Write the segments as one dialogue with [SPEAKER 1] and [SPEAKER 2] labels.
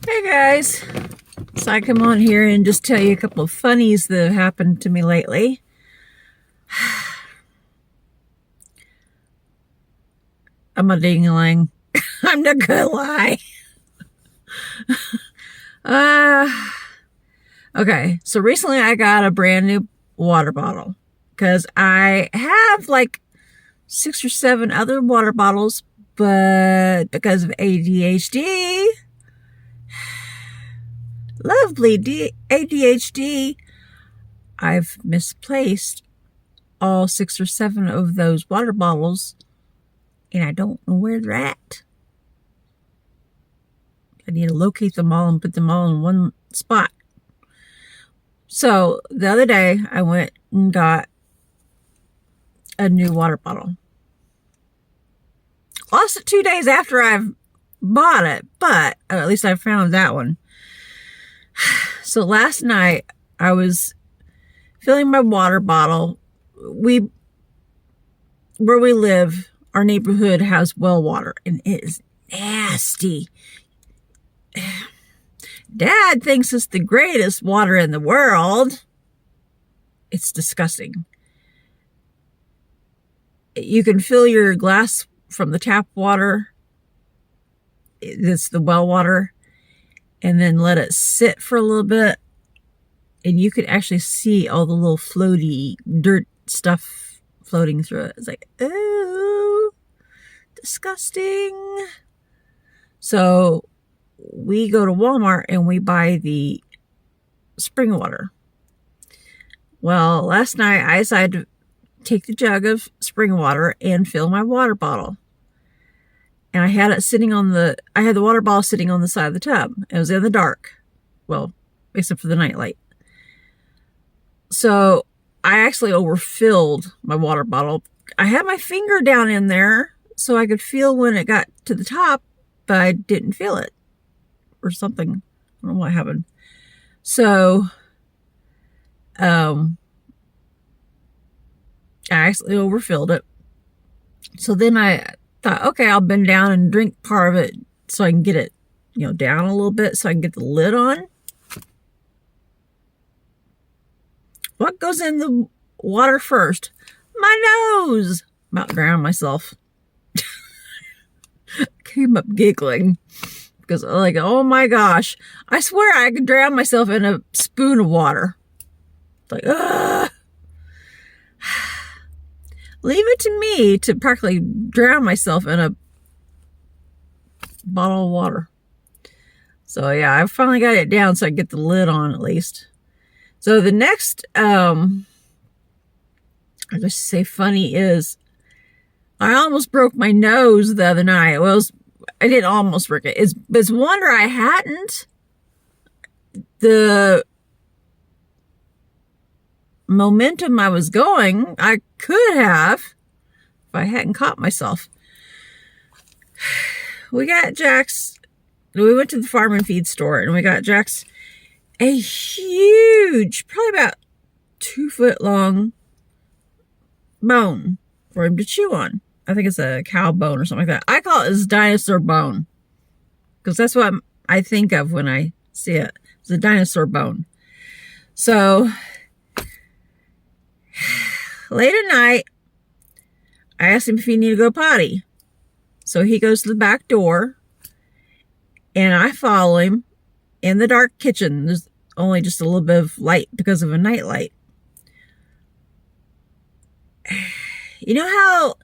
[SPEAKER 1] Hey guys, so I come on here and just tell you a couple of funnies that have happened to me lately. I'm a ding-a-ling. I'm not gonna lie. Okay, so recently I got a brand new water bottle because I have like 6 or 7 other water bottles, but because of ADHD, lovely ADHD, I've misplaced all 6 or 7 of those water bottles, and I don't know where they're at. I need to locate them all and put them all in one spot. So the other day I went and got a new water bottle. Lost it 2 days after I've bought it, but at least I found that one. So last night I was filling my water bottle. Where we live, our neighborhood has well water, and it is nasty. Dad thinks it's the greatest water in the world. It's disgusting. You can fill your glass from the tap water. It's the well water, and then let it sit for a little bit, and you can actually see all the little floaty dirt stuff floating through it. It's like, oh, disgusting. So we go to Walmart and we buy the spring water. Well, last night I decided to take the jug of spring water and fill my water bottle. And I had the water bottle sitting on the side of the tub. It was in the dark. Well, except for the nightlight. So I actually overfilled my water bottle. I had my finger down in there so I could feel when it got to the top, but I didn't feel it or something. I don't know what happened. So I actually overfilled it. So then I thought, okay, I'll bend down and drink part of it so I can get it, down a little bit so I can get the lid on. What goes in the water first? My nose! About drowned myself. Came up giggling because like, oh my gosh, I swear I could drown myself in a spoon of water. It's like, ugh. Leave it to me to practically drown myself in a bottle of water. So yeah, I finally got it down so I can get the lid on at least. So the next, I'll just say funny is, I almost broke my nose the other night. Well, I didn't almost break it. It's a wonder I hadn't. The momentum I was going, I could have if I hadn't caught myself. We went to the farm and feed store, and we got Jax a huge, probably about 2 foot long bone for him to chew on. I think it's a cow bone or something like that. I call it his dinosaur bone because that's what I think of when I see it. It's a dinosaur bone. So late at night, I asked him if he needed to go potty. So he goes to the back door, and I follow him. In the dark kitchen, there's only just a little bit of light because of a night light. You know how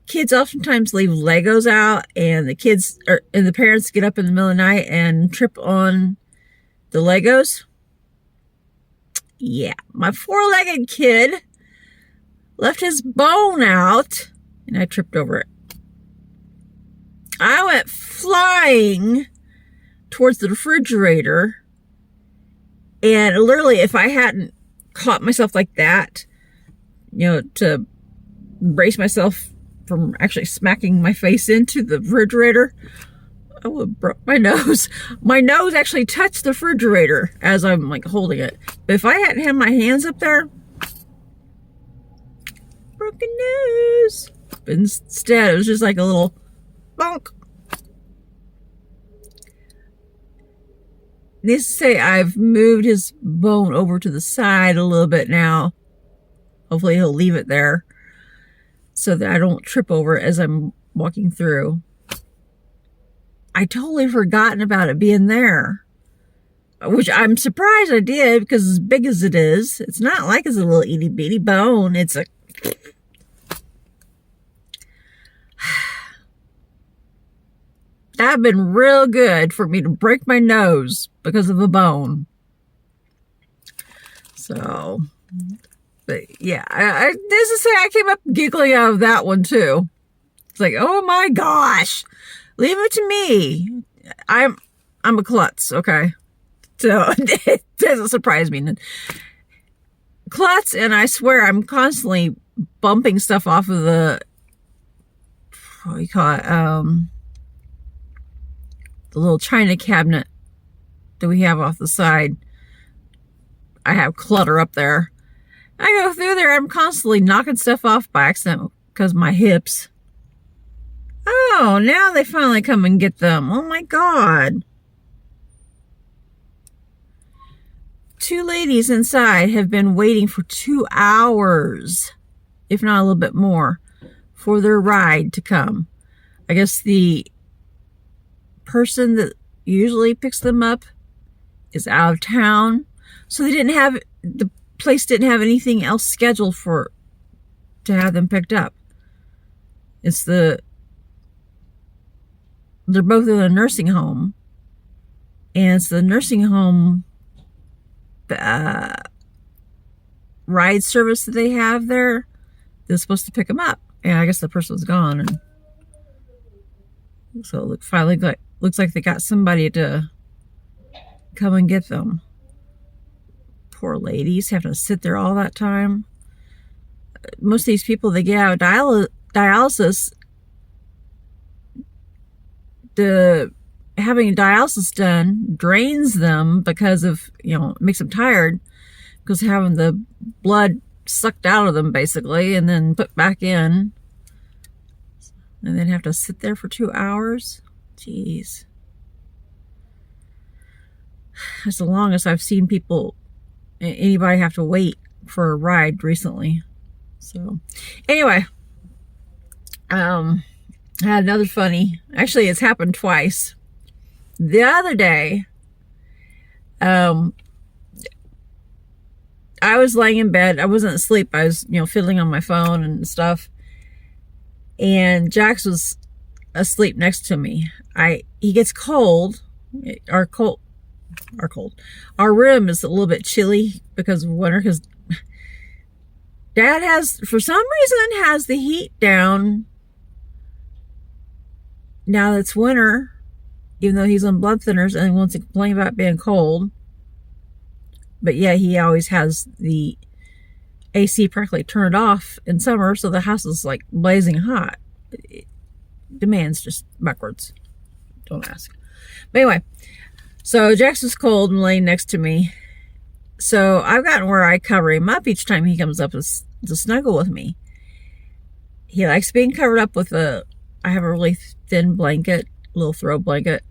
[SPEAKER 1] kids oftentimes leave Legos out, and the parents get up in the middle of the night and trip on the Legos? Yeah, my 4-legged kid left his bone out, and I tripped over it. I went flying towards the refrigerator, and literally, if I hadn't caught myself like that, to brace myself from actually smacking my face into the refrigerator, I would have broke my nose. My nose actually touched the refrigerator as I'm like holding it. But if I hadn't had my hands up there, broken nose. But instead, it was just like a little bonk. needless to say, I've moved his bone over to the side a little bit now. Hopefully he'll leave it there so that I don't trip over it as I'm walking through. I totally forgotten about it being there, which I'm surprised I did, because as big as it is, it's not like it's a little itty bitty bone. It's a that'd been real good for me to break my nose because of a bone. So, but yeah, I this is say I came up giggling out of that one too. It's like, oh my gosh, leave it to me. I'm a klutz, okay? So it doesn't surprise me. Klutz, and I swear I'm constantly bumping stuff off of the, what do you call it? The little china cabinet that we have off the side. I have clutter up there. I go through there, I'm constantly knocking stuff off by accident because my hips. Oh, now they finally come and get them. Oh my God. 2 ladies inside have been waiting for 2 hours, if not a little bit more, for their ride to come. I guess the person that usually picks them up is out of town, so the place didn't have anything else scheduled to have them picked up. They're both in a nursing home, and it's the nursing home ride service that they have there that's supposed to pick them up. And I guess the person was gone, and so it finally looks like they got somebody to come and get them. Poor ladies having to sit there all that time. Most of these people, they get out of dialysis. Having dialysis done drains them because of, it makes them tired because having the blood sucked out of them basically and then put back in, and then have to sit there for 2 hours. Jeez. That's the longest I've seen anybody have to wait for a ride recently. So anyway, I had another funny, actually it's happened twice. The other day, I was laying in bed. I wasn't asleep. I was, fiddling on my phone and stuff. And Jax was asleep next to me. He gets cold. Our room is a little bit chilly because of winter, because Dad for some reason has the heat down now that it's winter, even though he's on blood thinners and wants to complain about being cold. But yeah, he always has the AC practically turned off in summer, so the house is like blazing hot. Demand's just backwards. Don't ask. But anyway, so Jax was cold and laying next to me. So I've gotten where I cover him up each time he comes up to snuggle with me. He likes being covered up with I have a really thin blanket, little throw blanket,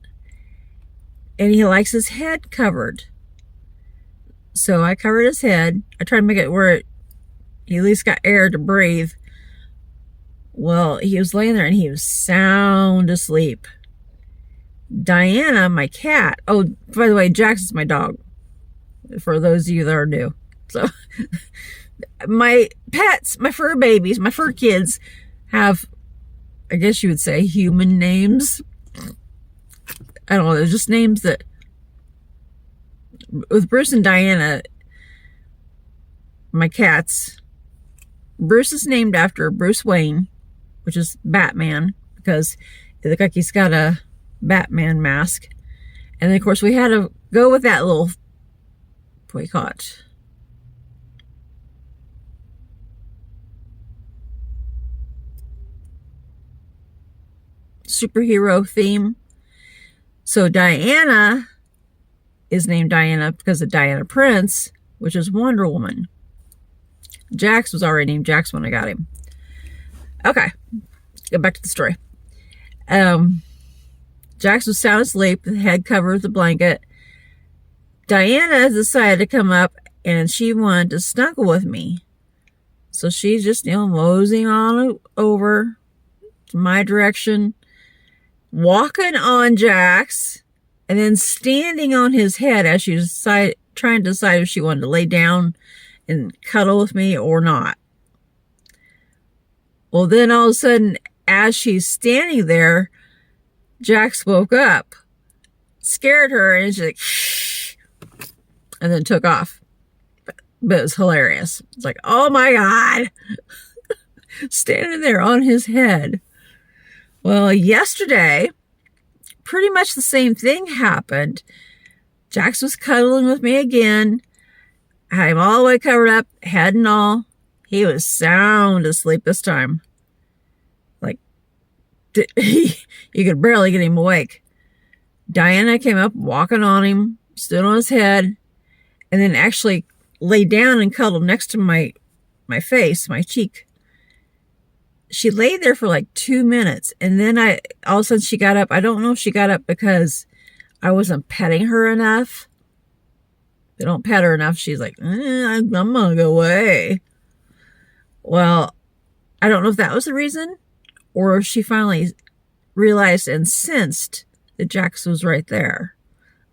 [SPEAKER 1] and he likes his head covered. So I covered his head. I tried to make it where he at least got air to breathe. Well, he was laying there and he was sound asleep. Diana, my cat. Oh, by the way, Jax is my dog, for those of you that are new. So my pets, my fur babies, my fur kids have, I guess you would say, human names. I don't know, they're just names that, with Bruce and Diana, my cats, Bruce is named after Bruce Wayne, which is Batman, because it looked like he's got a Batman mask. And then, of course, we had to go with that little, what do you call it? Superhero theme. So Diana is named Diana because of Diana Prince, which is Wonder Woman. Jax was already named Jax when I got him. Okay, go back to the story. Jax was sound asleep, the head covered with the blanket. Diana decided to come up and she wanted to snuggle with me. So she's just, moseying on over to my direction, walking on Jax, and then standing on his head as she trying to decide if she wanted to lay down and cuddle with me or not. Well, then all of a sudden, as she's standing there, Jax woke up, scared her, and she's like, shh, and then took off. But it was hilarious. It's like, oh my God, standing there on his head. Well, yesterday, pretty much the same thing happened. Jax was cuddling with me again. I had him all the way covered up, head and all. He was sound asleep this time. Like, you could barely get him awake. Diana came up, walking on him, stood on his head, and then actually laid down and cuddled next to my face, my cheek. She laid there for like 2 minutes, and then all of a sudden she got up. I don't know if she got up because I wasn't petting her enough. They don't pet her enough. She's like, I'm gonna go away. Well, I don't know if that was the reason, or if she finally realized and sensed that Jax was right there,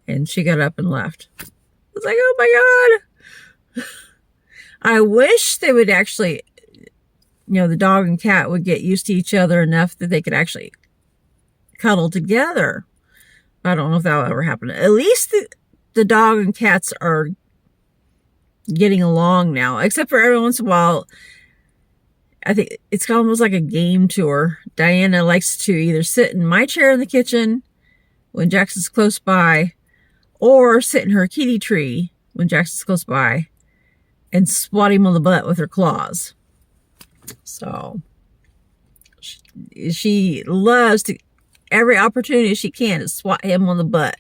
[SPEAKER 1] and she got up and left. I was like, oh my God. I wish they would actually, the dog and cat would get used to each other enough that they could actually cuddle together. I don't know if that'll ever happen. At least the dog and cats are getting along now, except for every once in a while. I think it's almost like a game tour. Diana likes to either sit in my chair in the kitchen when Jax is close by, or sit in her kitty tree when Jax is close by and swat him on the butt with her claws. So she loves to, every opportunity she can, to swat him on the butt.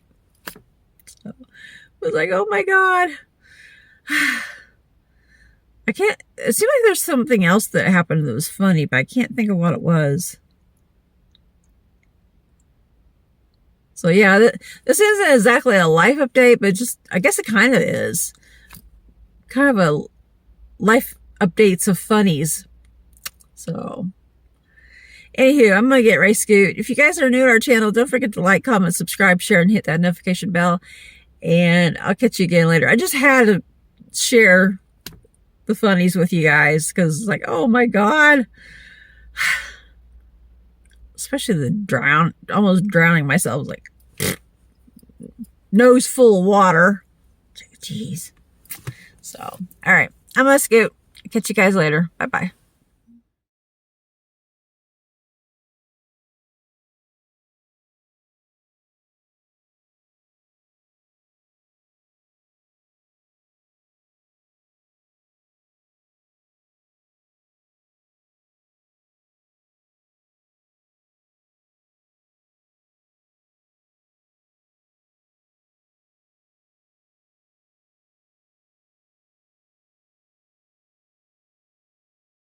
[SPEAKER 1] So I was like, oh my God. It seemed like there's something else that happened that was funny, but I can't think of what it was. So yeah, this isn't exactly a life update, but just, I guess it kind of is. Kind of a life updates of funnies. So, anywho, I'm going to get ready to scoot. If you guys are new to our channel, don't forget to like, comment, subscribe, share, and hit that notification bell. And I'll catch you again later. I just had to share the funnies with you guys because it's like, oh my God. Especially the almost drowning myself. I was like, nose full of water. Jeez. So, all right. I'm going to scoot. Catch you guys later. Bye-bye.